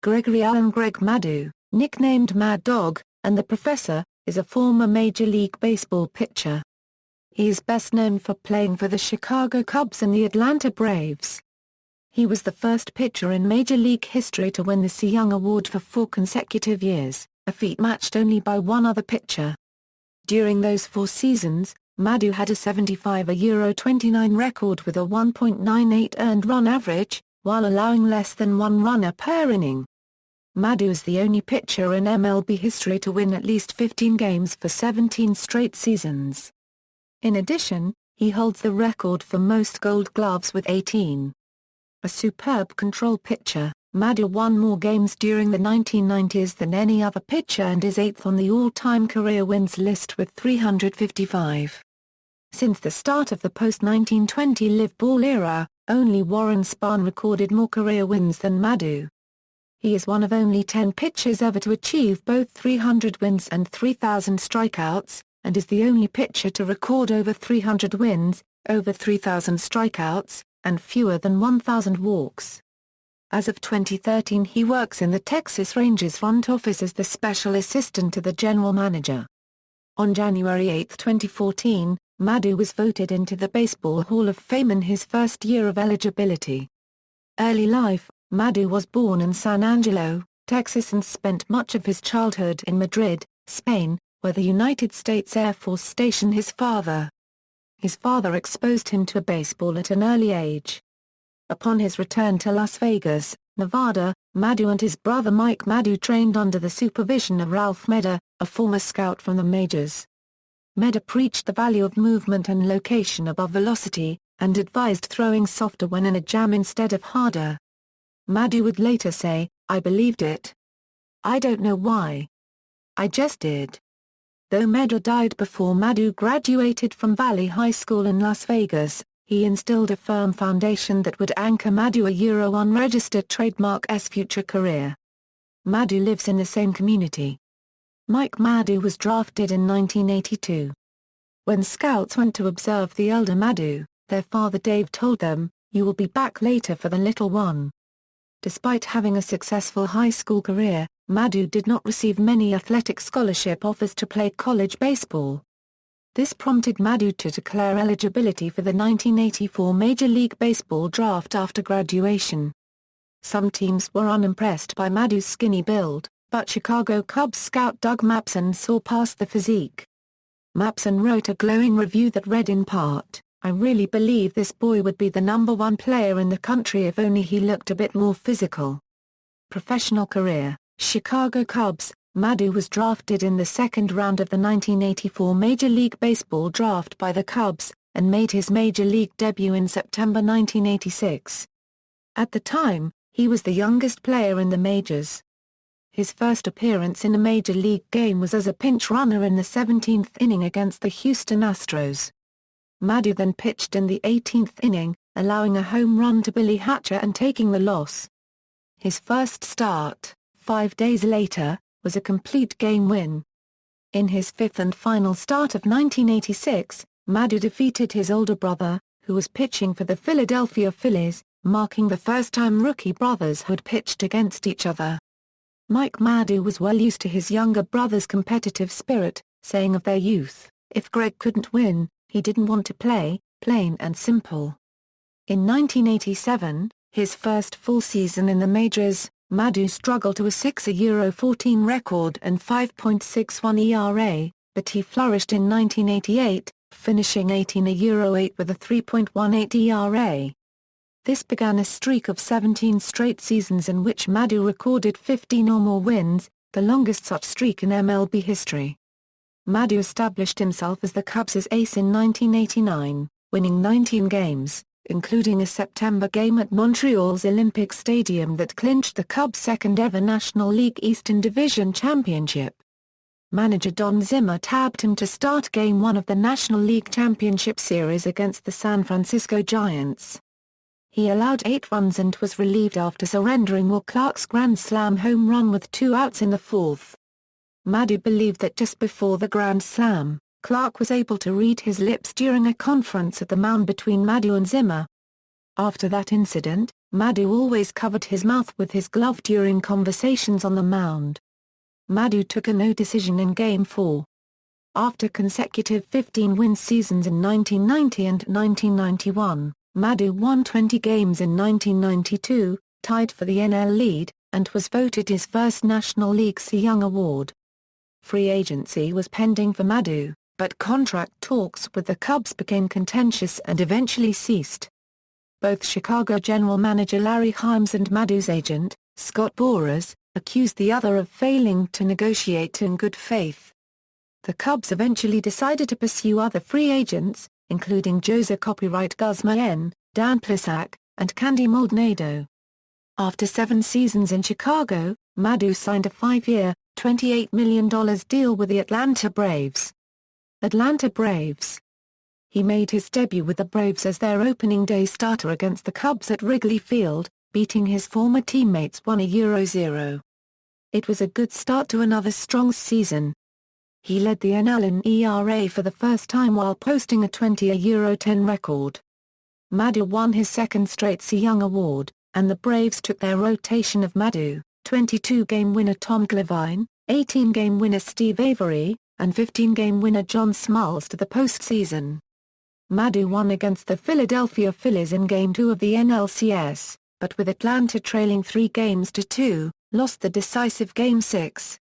Gregory Alan Greg Maddux, nicknamed Mad Dog, and the Professor, is a former Major League Baseball pitcher. He is best known for playing for the Chicago Cubs and the Atlanta Braves. He was the first pitcher in Major League history to win the Cy Young Award for 4 consecutive years, a feat matched only by one other pitcher. During those 4 seasons, Maddux had a 75/29 record with a 1.98 earned run average, while allowing less than 1 runner per inning. Maddux is the only pitcher in MLB history to win at least 15 games for 17 straight seasons. In addition, he holds the record for most Gold Gloves with 18. A superb control pitcher, Maddux won more games during the 1990s than any other pitcher and is 8th on the all-time career wins list with 355. Since the start of the post-1920 live ball era, only Warren Spahn recorded more career wins than Maddux. He is one of only 10 pitchers ever to achieve both 300 wins and 3,000 strikeouts, and is the only pitcher to record over 300 wins, over 3,000 strikeouts, and fewer than 1,000 walks. As of 2013 he works in the Texas Rangers front office as the special assistant to the general manager. On January 8, 2014, Maddux was voted into the Baseball Hall of Fame in his first year of eligibility. Early life: Maddux was born in San Angelo, Texas and spent much of his childhood in Madrid, Spain, where the United States Air Force stationed his father. His father exposed him to baseball at an early age. Upon his return to Las Vegas, Nevada, Maddux and his brother Mike Maddux trained under the supervision of Ralph Medda, a former scout from the majors. Medda preached the value of movement and location above velocity, and advised throwing softer when in a jam instead of harder. Maddux would later say, "I believed it. I don't know why. I just did." Though Medda died before Maddux graduated from Valley High School in Las Vegas, he instilled a firm foundation that would anchor Maddux a unregistered trademark's future career. Maddux lives in the same community. Mike Maddux was drafted in 1982. When scouts went to observe the elder Maddux, their father Dave told them, "You will be back later for the little one." Despite having a successful high school career, Maddux did not receive many athletic scholarship offers to play college baseball. This prompted Maddux to declare eligibility for the 1984 Major League Baseball draft after graduation. Some teams were unimpressed by Maddux's skinny build, but Chicago Cubs scout Doug Mapson saw past the physique. Mapson wrote a glowing review that read in part, "I really believe this boy would be the #1 player in the country if only he looked a bit more physical." Professional career: Chicago Cubs. Maddux was drafted in the second round of the 1984 Major League Baseball draft by the Cubs, and made his Major League debut in September 1986. At the time, he was the youngest player in the majors. His first appearance in a Major League game was as a pinch runner in the 17th inning against the Houston Astros. Maddux then pitched in the 18th inning, allowing a home run to Billy Hatcher and taking the loss. His first start, 5 days later, was a complete game win. In his 5th and final start of 1986, Maddux defeated his older brother, who was pitching for the Philadelphia Phillies, marking the first time rookie brothers had pitched against each other. Mike Maddux was well used to his younger brother's competitive spirit, saying of their youth, "If Greg couldn't win, he didn't want to play, plain and simple." In 1987, his first full season in the majors, Maddux struggled to a 6.14 record and 5.61 ERA, but he flourished in 1988, finishing 18.08 with a 3.18 ERA. This began a streak of 17 straight seasons in which Maddux recorded 15 or more wins, the longest such streak in MLB history. Maddux established himself as the Cubs' ace in 1989, winning 19 games, including a September game at Montreal's Olympic Stadium that clinched the Cubs' second-ever National League Eastern Division championship. Manager Don Zimmer tabbed him to start Game 1 of the National League Championship Series against the San Francisco Giants. He allowed 8 runs and was relieved after surrendering Will Clark's grand slam home run with 2 outs in the 4th. Maddux believed that just before the grand slam, Clark was able to read his lips during a conference at the mound between Maddux and Zimmer. After that incident, Maddux always covered his mouth with his glove during conversations on the mound. Maddux took a no decision in Game 4. After consecutive 15-win seasons in 1990 and 1991, Maddux won 20 games in 1992, tied for the NL lead, and was voted his first National League Cy Young Award. Free agency was pending for Maddux, but contract talks with the Cubs became contentious and eventually ceased. Both Chicago general manager Larry Himes and Maddux's agent, Scott Boras, accused the other of failing to negotiate in good faith. The Cubs eventually decided to pursue other free agents, including Jose Copyright Guzmán, Dan Plesac, and Candy Maldonado. After 7 seasons in Chicago, Maddux signed a 5-year, $28 million deal with the Atlanta Braves. Atlanta Braves. He made his debut with the Braves as their opening day starter against the Cubs at Wrigley Field, beating his former teammates 1-0. It was a good start to another strong season. He led the NL in ERA for the first time while posting a 20-10 record. Maddux won his second straight Cy Young Award, and the Braves took their rotation of Maddux, 22-game winner Tom Glavine, 18-game winner Steve Avery, and 15-game winner John Smoltz to the postseason. Maddux won against the Philadelphia Phillies in Game 2 of the NLCS, but with Atlanta trailing 3-2, lost the decisive Game 6.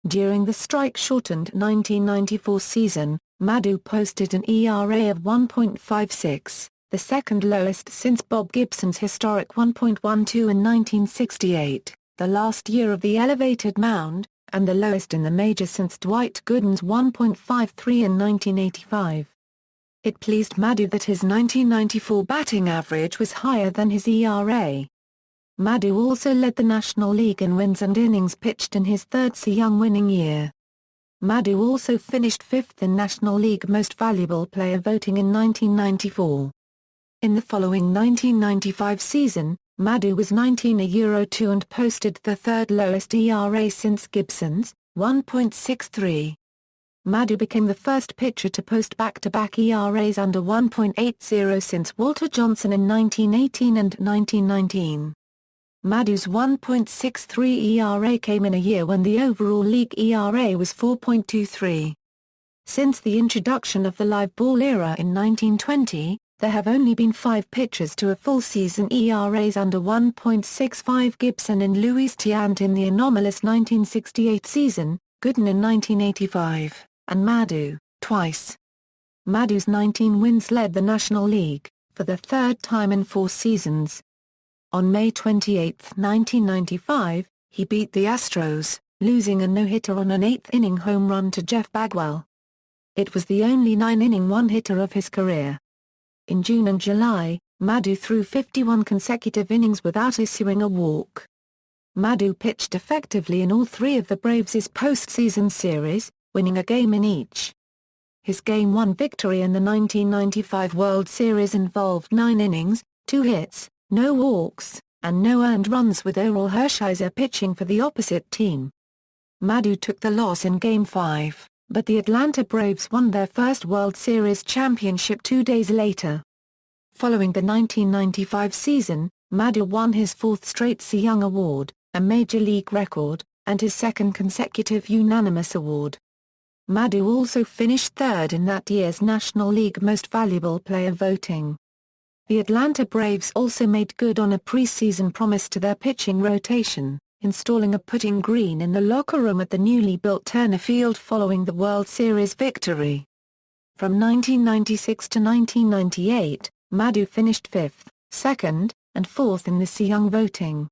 During the strike-shortened 1994 season, Maddux posted an ERA of 1.56, the second lowest since Bob Gibson's historic 1.12 in 1968, the last year of the elevated mound, and the lowest in the majors since Dwight Gooden's 1.53 in 1985. It pleased Maddux that his 1994 batting average was higher than his ERA. Maddux also led the National League in wins and innings pitched in his third Cy Young winning year. Maddux also finished 5th in National League Most Valuable Player voting in 1994. In the following 1995 season, Maddux was 19-2 and posted the third lowest ERA since Gibson's, 1.63. Maddux became the first pitcher to post back-to-back ERAs under 1.80 since Walter Johnson in 1918 and 1919. Maddux's 1.63 ERA came in a year when the overall league ERA was 4.23. Since the introduction of the live ball era in 1920, there have only been 5 pitchers to a full season ERAs under 1.65: Gibson and Luis Tiant in the anomalous 1968 season, Gooden in 1985, and Maddux, twice. Maddux's 19 wins led the National League, for the third time in 4 seasons. On May 28, 1995, he beat the Astros, losing a no-hitter on an 8th-inning home run to Jeff Bagwell. It was the only 9-inning one-hitter of his career. In June and July, Maddux threw 51 consecutive innings without issuing a walk. Maddux pitched effectively in all 3 of the Braves' postseason series, winning a game in each. His Game 1 victory in the 1995 World Series involved 9 innings, 2 hits, no walks, and no earned runs with Oral Hershiser pitching for the opposite team. Maddux took the loss in Game 5, but the Atlanta Braves won their first World Series championship 2 days later. Following the 1995 season, Maddux won his 4th straight Cy Young Award, a major league record, and his 2nd consecutive unanimous award. Maddux also finished 3rd in that year's National League Most Valuable Player voting. The Atlanta Braves also made good on a preseason promise to their pitching rotation, installing a putting green in the locker room at the newly built Turner Field following the World Series victory. From 1996 to 1998, Maddux finished 5th, 2nd, and 4th in the Cy Young voting.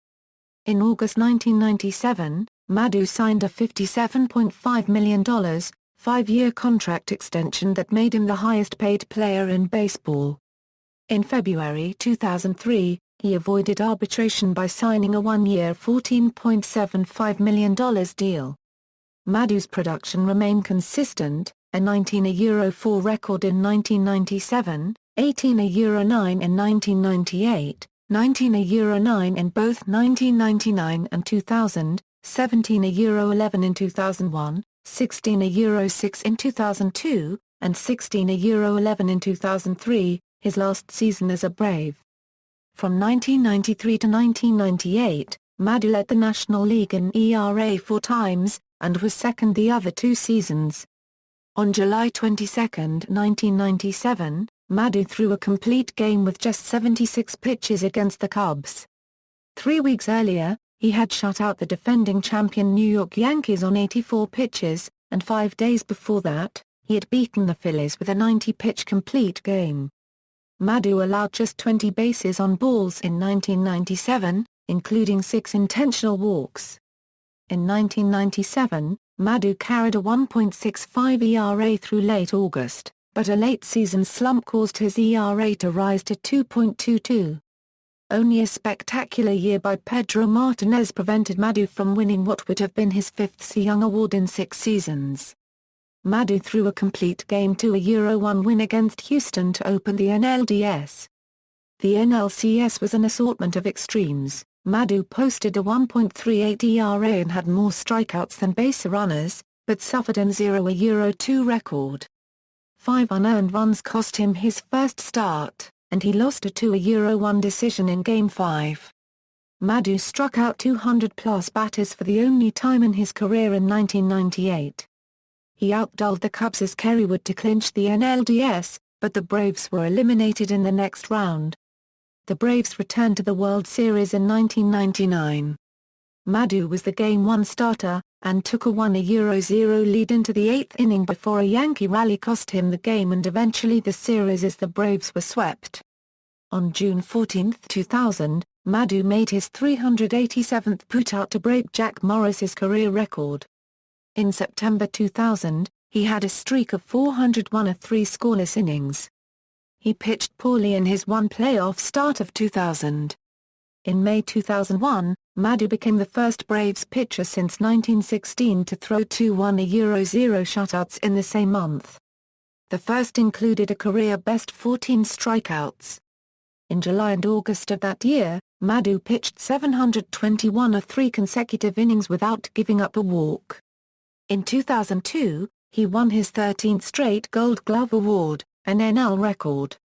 In August 1997, Maddux signed a $57.5 million, 5-year contract extension that made him the highest-paid player in baseball. In February 2003, he avoided arbitration by signing a 1-year $14.75 million deal. Maddux's production remained consistent, a 19-4 record in 1997, 18-9 in 1998, 19-9 in both 1999 and 2000, 17-11 in 2001, 16-6 in 2002, and 16-11 in 2003, his last season as a Brave. From 1993 to 1998, Maddux led the National League in ERA 4 times, and was second the other 2 seasons. On July 22, 1997, Maddux threw a complete game with just 76 pitches against the Cubs. 3 weeks earlier, he had shut out the defending champion New York Yankees on 84 pitches, and 5 days before that, he had beaten the Phillies with a 90-pitch complete game. Maddux allowed just 20 bases on balls in 1997, including 6 intentional walks. In 1997, Maddux carried a 1.65 ERA through late August, but a late-season slump caused his ERA to rise to 2.22. Only a spectacular year by Pedro Martinez prevented Maddux from winning what would have been his 5th Cy Young Award in 6 seasons. Maddux threw a complete game to a Euro-1 win against Houston to open the NLDS. The NLCS was an assortment of extremes. Maddux posted a 1.38 ERA and had more strikeouts than base runners, but suffered a 0 Euro-2 record. 5 unearned runs cost him his first start, and he lost a 2 Euro-1 decision in Game 5. Maddux struck out 200-plus batters for the only time in his career in 1998. He outdueled the Cubs' Kerry Wood to clinch the NLDS, but the Braves were eliminated in the next round. The Braves returned to the World Series in 1999. Maddux was the Game 1 starter, and took a 1-0 lead into the 8th inning before a Yankee rally cost him the game and eventually the series as the Braves were swept. On June 14, 2000, Maddux made his 387th putout to break Jack Morris's career record. In September 2000, he had a streak of 401 of 3 scoreless innings. He pitched poorly in his one playoff start of 2000. In May 2001, Maddux became the first Braves pitcher since 1916 to throw 2 1-0 shutouts in the same month. The first included a career-best 14 strikeouts. In July and August of that year, Maddux pitched 721 of 3 consecutive innings without giving up a walk. In 2002, he won his 13th straight Gold Glove Award, an NL record.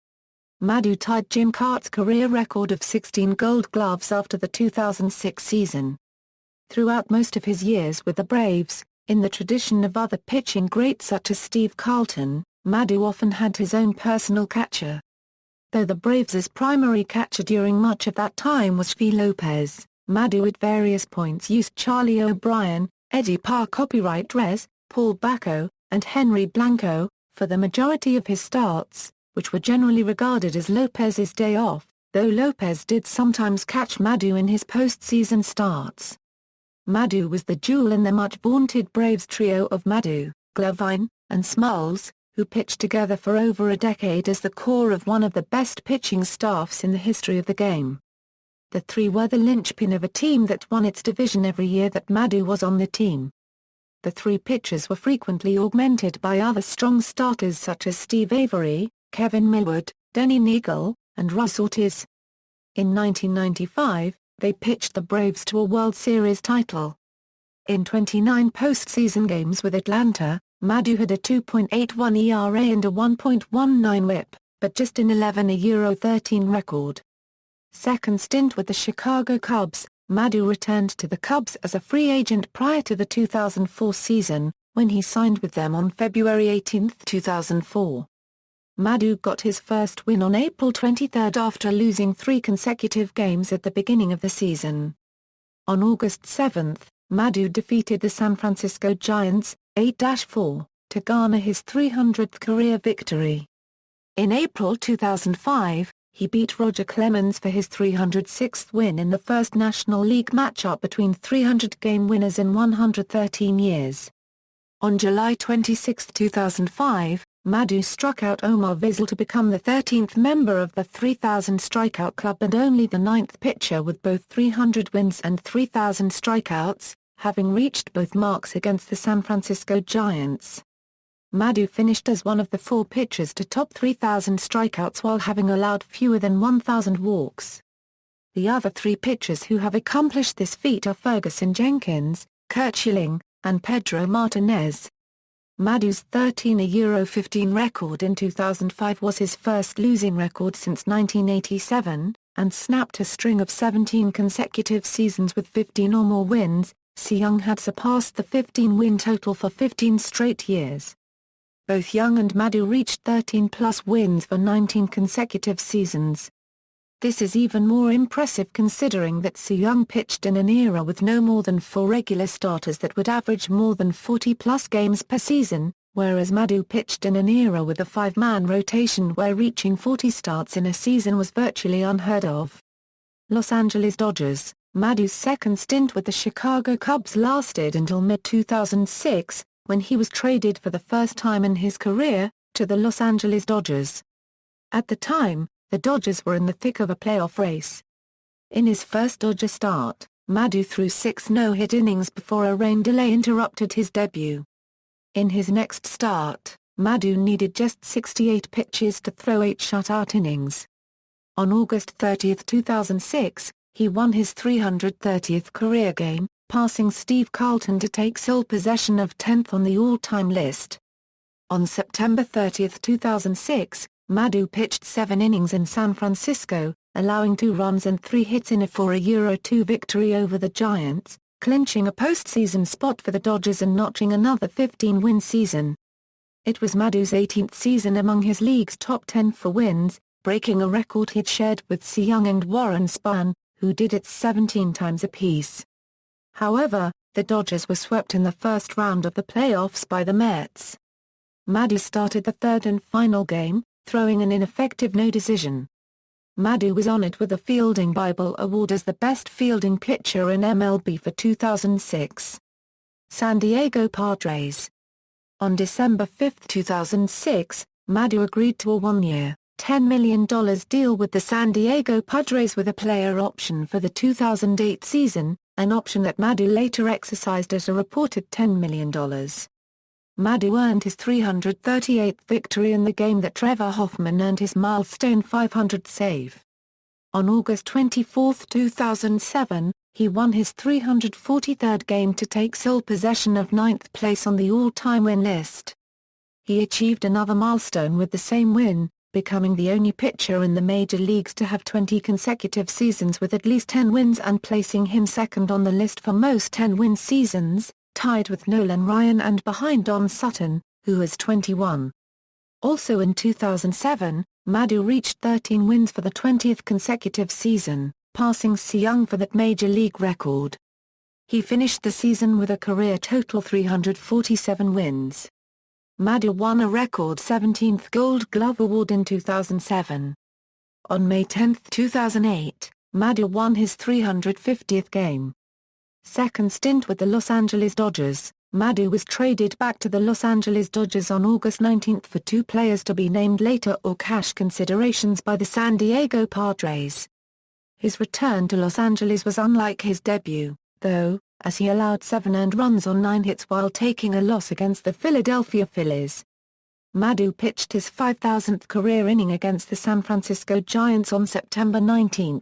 Maddux tied Jim Cart's career record of 16 Gold Gloves after the 2006 season. Throughout most of his years with the Braves, in the tradition of other pitching greats such as Steve Carlton, Maddux often had his own personal catcher. Though the Braves' primary catcher during much of that time was Shvi Lopez, Maddux at various points used Charlie O'Brien, Eddie Parr, copyright Rez, Paul Bacco, and Henry Blanco, for the majority of his starts, which were generally regarded as Lopez's day off, though Lopez did sometimes catch Maddux in his postseason starts. Maddux was the jewel in the much-vaunted Braves trio of Maddux, Glavine, and Smalls, who pitched together for over a decade as the core of one of the best pitching staffs in the history of the game. The three were the linchpin of a team that won its division every year that Maddux was on the team. The 3 pitchers were frequently augmented by other strong starters such as Steve Avery, Kevin Millward, Denny Neagle, and Russ Ortiz. In 1995, they pitched the Braves to a World Series title. In 29 postseason games with Atlanta, Maddux had a 2.81 ERA and a 1.19 WHIP, but just in 11 Euro-13 record. Second stint with the Chicago Cubs, Maddux returned to the Cubs as a free agent prior to the 2004 season, when he signed with them on February 18, 2004. Maddux got his first win on April 23 after losing 3 consecutive games at the beginning of the season. On August 7, Maddux defeated the San Francisco Giants, 8-4, to garner his 300th career victory. In April 2005, he beat Roger Clemens for his 306th win in the first National League matchup between 300-game winners in 113 years. On July 26, 2005, Maddux struck out Omar Vizsla to become the 13th member of the 3,000 strikeout club and only the 9th pitcher with both 300 wins and 3,000 strikeouts, having reached both marks against the San Francisco Giants. Maddux finished as one of the 4 pitchers to top 3,000 strikeouts while having allowed fewer than 1,000 walks. The other 3 pitchers who have accomplished this feat are Ferguson Jenkins, Curt Schilling, and Pedro Martinez. Maddux's 13 Euro-15 record in 2005 was his first losing record since 1987, and snapped a string of 17 consecutive seasons with 15 or more wins. Young had surpassed the 15-win total for 15 straight years. Both Young and Maddux reached 13-plus wins for 19 consecutive seasons. This is even more impressive considering that Young pitched in an era with no more than 4 regular starters that would average more than 40-plus games per season, whereas Maddux pitched in an era with a 5-man rotation where reaching 40 starts in a season was virtually unheard of. Los Angeles Dodgers. Maddux's second stint with the Chicago Cubs lasted until mid-2006, when he was traded for the first time in his career, to the Los Angeles Dodgers. At the time, the Dodgers were in the thick of a playoff race. In his first Dodger start, Maddux threw 6 no-hit innings before a rain delay interrupted his debut. In his next start, Maddux needed just 68 pitches to throw 8 shutout innings. On August 30, 2006, he won his 330th career game, passing Steve Carlton to take sole possession of 10th on the all-time list. On September 30, 2006, Maddux pitched 7 innings in San Francisco, allowing 2 runs and 3 hits in a 4-2 victory over the Giants, clinching a postseason spot for the Dodgers and notching another 15-win season. It was Maddux's 18th season among his league's top 10 for wins, breaking a record he'd shared with Young and Warren Spahn, who did it 17 times apiece. However, the Dodgers were swept in the first round of the playoffs by the Mets. Maddux started the third and final game, throwing an ineffective no decision. Maddux was honored with the Fielding Bible Award as the best fielding pitcher in MLB for 2006. San Diego Padres. On December 5, 2006, Maddux agreed to a 1-year, $10 million deal with the San Diego Padres with a player option for the 2008 season, an option that Maddux later exercised at a reported $10 million. Maddux earned his 338th victory in the game that Trevor Hoffman earned his milestone 500th save. On August 24, 2007, he won his 343rd game to take sole possession of 9th place on the all-time win list. He achieved another milestone with the same win, becoming the only pitcher in the major leagues to have 20 consecutive seasons with at least 10 wins and placing him second on the list for most 10-win seasons, tied with Nolan Ryan and behind Don Sutton, who has 21. Also in 2007, Maddux reached 13 wins for the 20th consecutive season, passing Young for that major league record. He finished the season with a career total 347 wins. Maddux won a record 17th Gold Glove Award in 2007. On May 10, 2008, Maddux won his 350th game. Second stint with the Los Angeles Dodgers, Maddux was traded back to the Los Angeles Dodgers on August 19 for 2 players to be named later or cash considerations by the San Diego Padres. His return to Los Angeles was unlike his debut, though, as he allowed 7 earned runs on 9 hits while taking a loss against the Philadelphia Phillies. Maddux pitched his 5,000th career inning against the San Francisco Giants on September 19.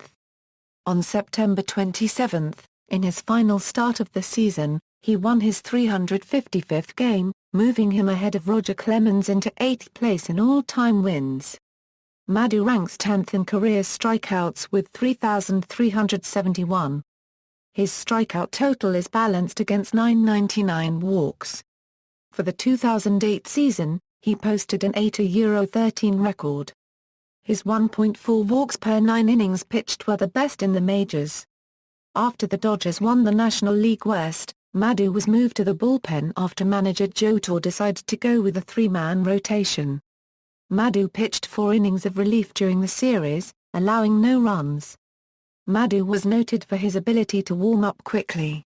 On September 27, in his final start of the season, he won his 355th game, moving him ahead of Roger Clemens into 8th place in all-time wins. Maddux ranks 10th in career strikeouts with 3,371. His strikeout total is balanced against 999 walks. For the 2008 season, he posted an 8-13 record. His 1.4 walks per 9 innings pitched were the best in the majors. After the Dodgers won the National League West, Maddux was moved to the bullpen after manager Joe Torre decided to go with a 3-man rotation. Maddux pitched 4 innings of relief during the series, allowing no runs. Maddux was noted for his ability to warm up quickly.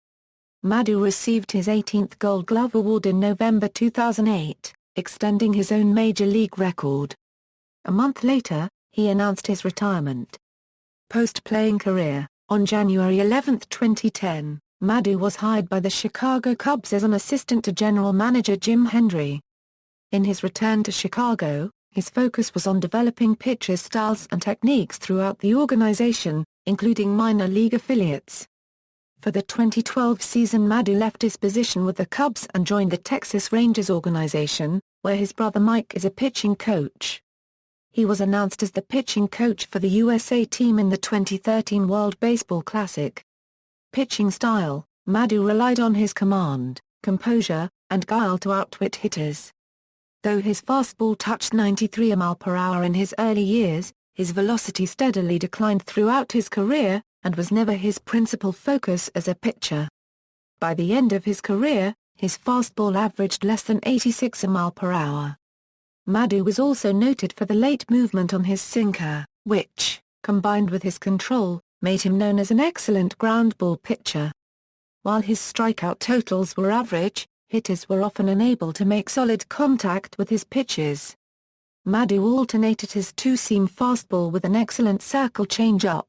Maddux received his 18th Gold Glove Award in November 2008, extending his own major league record. A month later, he announced his retirement. Post-playing career. On January 11, 2010, Maddux was hired by the Chicago Cubs as an assistant to general manager Jim Hendry. In his return to Chicago, his focus was on developing pitchers' styles and techniques throughout the organization, including minor league affiliates. For the 2012 season, Maddux left his position with the Cubs and joined the Texas Rangers organization, where his brother Mike is a pitching coach. He was announced as the pitching coach for the USA team in the 2013 World Baseball Classic. Pitching style: Maddux relied on his command, composure, and guile to outwit hitters. Though his fastball touched 93 mph in his early years, his velocity steadily declined throughout his career, and was never his principal focus as a pitcher. By the end of his career, his fastball averaged less than 86 mph. Maddux was also noted for the late movement on his sinker, which, combined with his control, made him known as an excellent ground ball pitcher. While his strikeout totals were average, hitters were often unable to make solid contact with his pitches. Maddux alternated his two-seam fastball with an excellent circle changeup.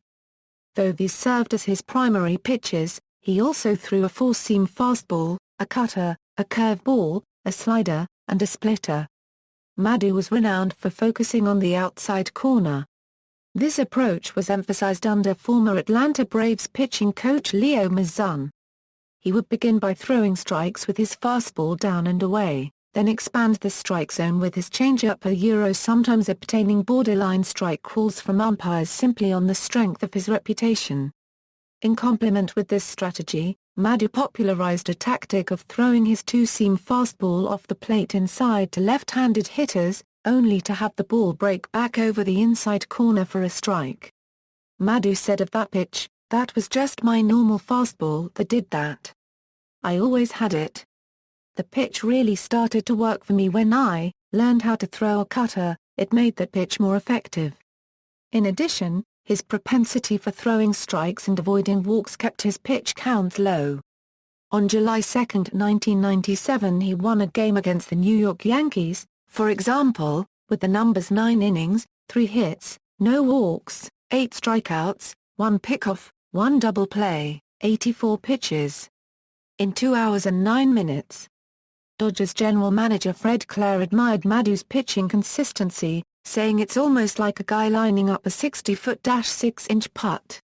Though these served as his primary pitches, he also threw a four-seam fastball, a cutter, a curveball, a slider, and a splitter. Maddux was renowned for focusing on the outside corner. This approach was emphasized under former Atlanta Braves pitching coach Leo Mazzone. He would begin by throwing strikes with his fastball down and away, then expand the strike zone with his changeup, sometimes obtaining borderline strike calls from umpires simply on the strength of his reputation. In complement with this strategy, Maddux popularized a tactic of throwing his two-seam fastball off the plate inside to left-handed hitters, only to have the ball break back over the inside corner for a strike. Maddux said of that pitch, "That was just my normal fastball that did that. I always had it. The pitch really started to work for me when I learned how to throw a cutter. It made that pitch more effective." In addition, his propensity for throwing strikes and avoiding walks kept his pitch counts low. On July 2, 1997, he won a game against the New York Yankees, for example, with the numbers 9 innings, 3 hits, no walks, 8 strikeouts, 1 pickoff, 1 double play, 84 pitches. In 2 hours and 9 minutes. Dodgers general manager Fred Clare admired Maddux's pitching consistency, saying it's almost like a guy lining up a 60-foot-6-inch putt.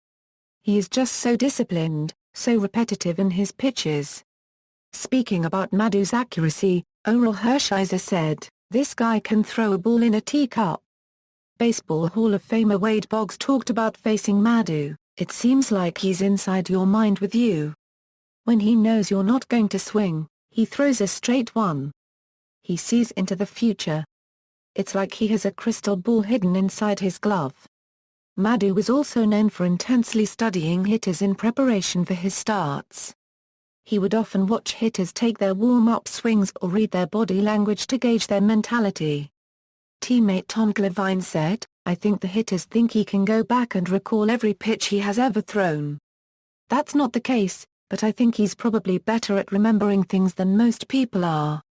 He is just so disciplined, so repetitive in his pitches. Speaking about Maddux's accuracy, Orel Hershiser said, "This guy can throw a ball in a teacup." Baseball Hall of Famer Wade Boggs talked about facing Maddux, "It seems like he's inside your mind with you. When he knows you're not going to swing, he throws a straight one. He sees into the future. It's like he has a crystal ball hidden inside his glove." Maddux was also known for intensely studying hitters in preparation for his starts. He would often watch hitters take their warm-up swings or read their body language to gauge their mentality. Teammate Tom Glavine said, "I think the hitters think he can go back and recall every pitch he has ever thrown. That's not the case, but I think he's probably better at remembering things than most people are.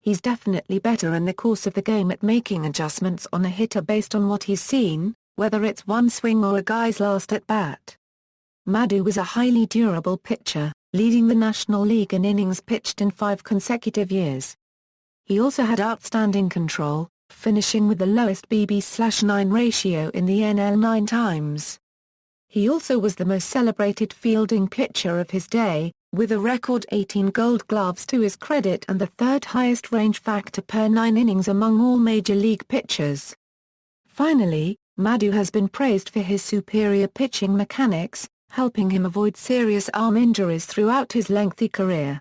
He's definitely better in the course of the game at making adjustments on a hitter based on what he's seen, whether it's one swing or a guy's last at-bat." Maddux was a highly durable pitcher, leading the National League in innings pitched in 5 consecutive years. He also had outstanding control, finishing with the lowest BB/9 ratio in the NL 9 times. He also was the most celebrated fielding pitcher of his day, with a record 18 Gold Gloves to his credit and the third highest range factor per 9 innings among all major league pitchers. Finally, Maddux has been praised for his superior pitching mechanics, helping him avoid serious arm injuries throughout his lengthy career.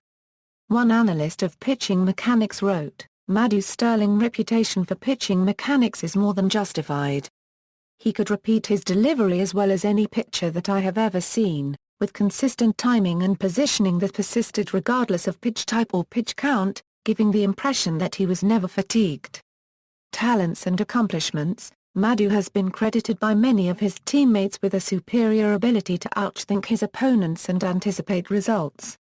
One analyst of pitching mechanics wrote, "Maddux's sterling reputation for pitching mechanics is more than justified. He could repeat his delivery as well as any pitcher that I have ever seen, with consistent timing and positioning that persisted regardless of pitch type or pitch count, giving the impression that he was never fatigued." Talents and accomplishments: Maddux has been credited by many of his teammates with a superior ability to outthink his opponents and anticipate results.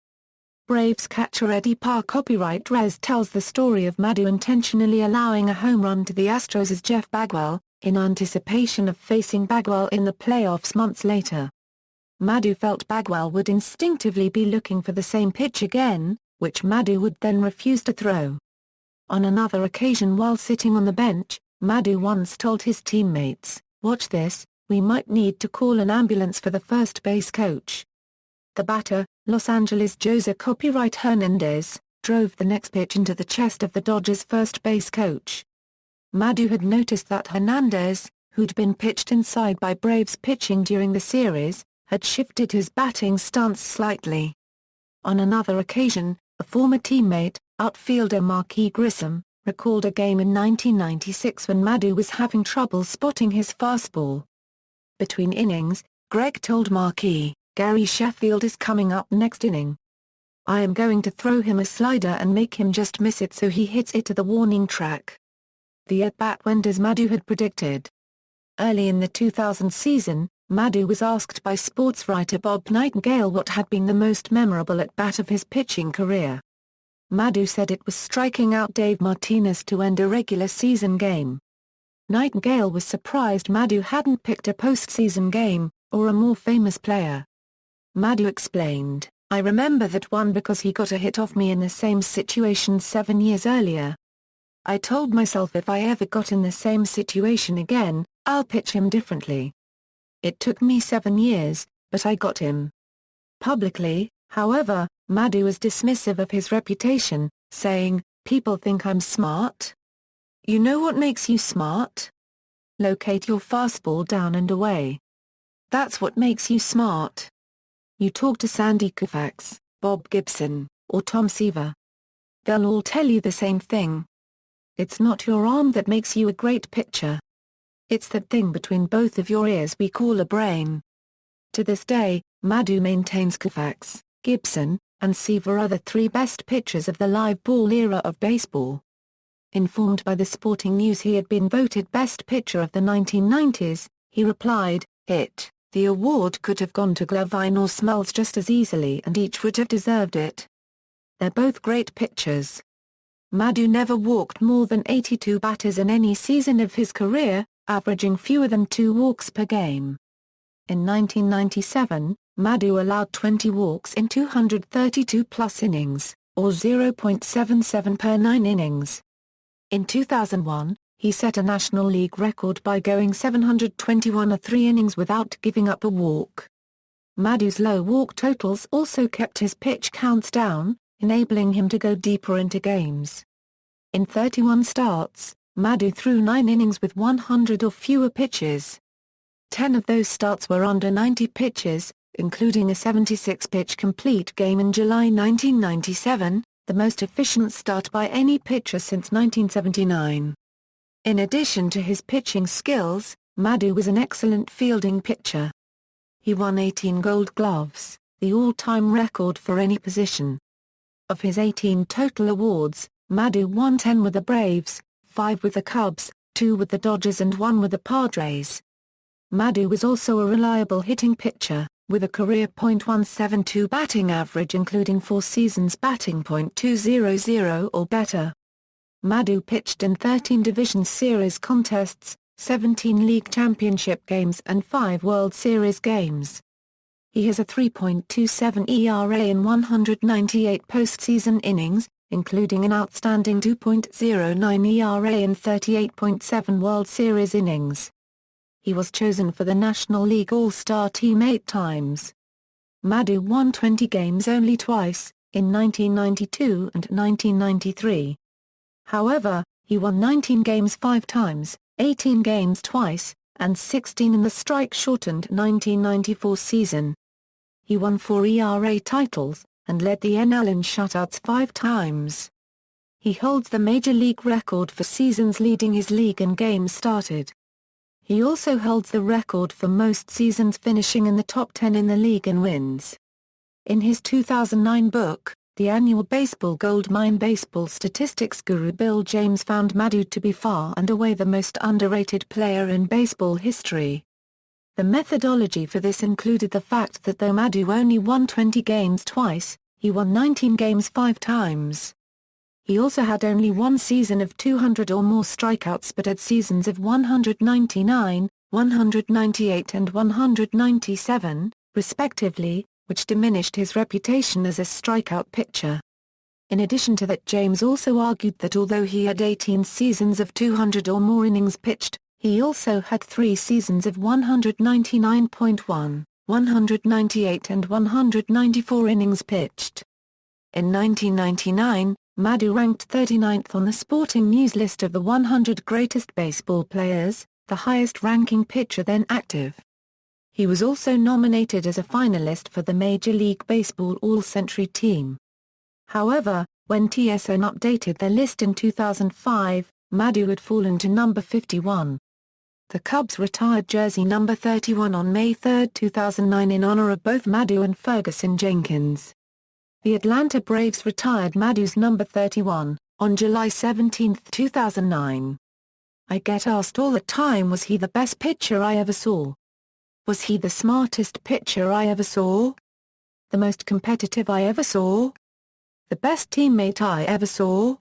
Braves catcher Eddie Parr copyright Rez tells the story of Maddux intentionally allowing a home run to the Astros' Jeff Bagwell, in anticipation of facing Bagwell in the playoffs months later. Maddux felt Bagwell would instinctively be looking for the same pitch again, which Maddux would then refuse to throw. On another occasion while sitting on the bench, Maddux once told his teammates, "Watch this, we might need to call an ambulance for the first base coach." The batter, Los Angeles Jose copyright Hernandez, drove the next pitch into the chest of the Dodgers' first base coach. Maddu had noticed that Hernandez, who'd been pitched inside by Braves pitching during the series, had shifted his batting stance slightly. On another occasion, a former teammate, outfielder Marquis Grissom, recalled a game in 1996 when Maddu was having trouble spotting his fastball. Between innings, Greg told Marquis, "Gary Sheffield is coming up next inning. I am going to throw him a slider and make him just miss it so he hits it to the warning track." The at-bat went as Maddu had predicted. Early in the 2000 season, Maddu was asked by sports writer Bob Nightingale what had been the most memorable at-bat of his pitching career. Maddu said it was striking out Dave Martinez to end a regular season game. Nightingale was surprised Maddu hadn't picked a postseason game, or a more famous player. Maddu explained, "I remember that one because he got a hit off me in the same situation 7 years earlier. I told myself if I ever got in the same situation again, I'll pitch him differently. It took me 7 years, but I got him." Publicly, however, Maddu was dismissive of his reputation, saying, "People think I'm smart? You know what makes you smart? Locate your fastball down and away. That's what makes you smart. You talk to Sandy Koufax, Bob Gibson, or Tom Seaver. They'll all tell you the same thing. It's not your arm that makes you a great pitcher. It's that thing between both of your ears we call a brain." To this day, Maddu maintains Koufax, Gibson, and Seaver are the three best pitchers of the live ball era of baseball. Informed by the Sporting News he had been voted best pitcher of the 1990s, he replied, "The award could have gone to Glavine or Smells just as easily and each would have deserved it. They're both great pitchers." Maddu never walked more than 82 batters in any season of his career, averaging fewer than 2 walks per game. In 1997, Maddu allowed 20 walks in 232-plus innings, or 0.77 per 9 innings. In 2001, he set a National League record by going 721 or 3 innings without giving up a walk. Maddu's low walk totals also kept his pitch counts down, enabling him to go deeper into games. In 31 starts, Maddu threw 9 innings with 100 or fewer pitches. 10 of those starts were under 90 pitches, including a 76-pitch complete game in July 1997, the most efficient start by any pitcher since 1979. In addition to his pitching skills, Maddu was an excellent fielding pitcher. He won 18 Gold Gloves, the all-time record for any position. Of his 18 total awards, Maddu won 10 with the Braves, 5 with the Cubs, 2 with the Dodgers and 1 with the Padres. Maddu was also a reliable hitting pitcher, with a career .172 batting average including 4 seasons batting .200 or better. Maddu pitched in 13 Division Series contests, 17 League Championship games and 5 World Series games. He has a 3.27 ERA in 198 postseason innings, including an outstanding 2.09 ERA in 38.7 World Series innings. He was chosen for the National League All-Star Team 8 times. Maddu won 20 games only twice, in 1992 and 1993. However, he won 19 games 5 times, 18 games twice, and 16 in the strike-shortened 1994 season. He won 4 ERA titles, and led the NL in shutouts 5 times. He holds the Major League record for seasons leading his league in games started. He also holds the record for most seasons finishing in the top 10 in the league in wins. In his 2009 book, The Annual Baseball Goldmine, baseball statistics guru Bill James found Maddu to be far and away the most underrated player in baseball history. The methodology for this included the fact that though Maddu only won 20 games twice, he won 19 games 5 times. He also had only one season of 200 or more strikeouts but had seasons of 199, 198 and 197, respectively, which diminished his reputation as a strikeout pitcher. In addition to that, James also argued that although he had 18 seasons of 200 or more innings pitched, he also had 3 seasons of 199.1, 198 and 194 innings pitched. In 1999, Maddux ranked 39th on the Sporting News list of the 100 greatest baseball players, the highest-ranking pitcher then active. He was also nominated as a finalist for the Major League Baseball All-Century Team. However, when TSN updated their list in 2005, Maddux had fallen to number 51. The Cubs retired jersey number 31 on May 3, 2009 in honor of both Maddux and Ferguson Jenkins. The Atlanta Braves retired Maddux's number 31, on July 17, 2009. I get asked all the time, was he the best pitcher I ever saw? Was he the smartest pitcher I ever saw? The most competitive I ever saw? The best teammate I ever saw?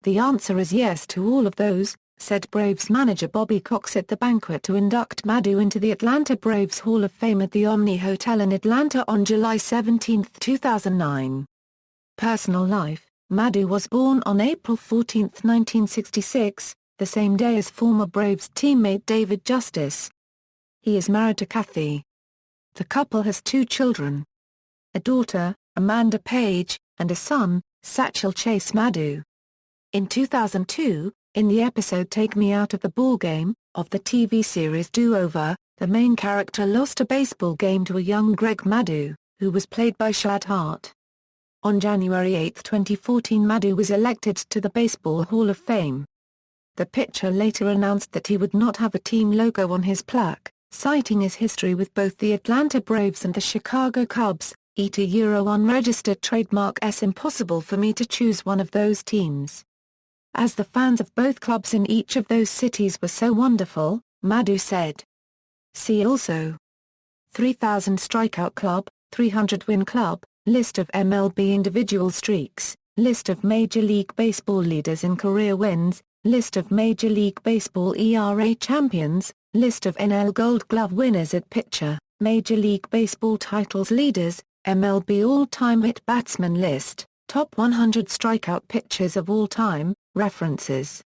The answer is yes to all of those, said Braves manager Bobby Cox at the banquet to induct Maddux into the Atlanta Braves Hall of Fame at the Omni Hotel in Atlanta on July 17, 2009. Personal life: Maddux was born on April 14, 1966, the same day as former Braves teammate David Justice. He is married to Kathy. The couple has 2 children. A daughter, Amanda Page, and a son, Satchel Chase Maddux. In 2002, in the episode Take Me Out of the Ballgame, of the TV series Do-Over, the main character lost a baseball game to a young Greg Maddux, who was played by Shad Hart. On January 8, 2014, Maddux was elected to the Baseball Hall of Fame. The pitcher later announced that he would not have a team logo on his plaque, citing his history with both the Atlanta Braves and the Chicago Cubs. Unregistered trademark "S impossible for me to choose one of those teams. As the fans of both clubs in each of those cities were so wonderful," Maddux said. See also: 3000 Strikeout Club, 300 Win Club, List of MLB individual streaks, List of Major League Baseball leaders in career wins, List of Major League Baseball ERA champions, List of NL Gold Glove winners at pitcher, Major League Baseball titles leaders, MLB all-time hit batsman list, top 100 strikeout pitchers of all time, references.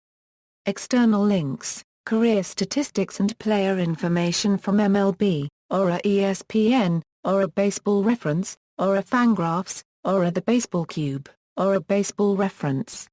External links, career statistics and player information from MLB, Aura ESPN, Aura Baseball Reference, Aura Fangraphs, Aura The Baseball Cube, Aura Baseball Reference.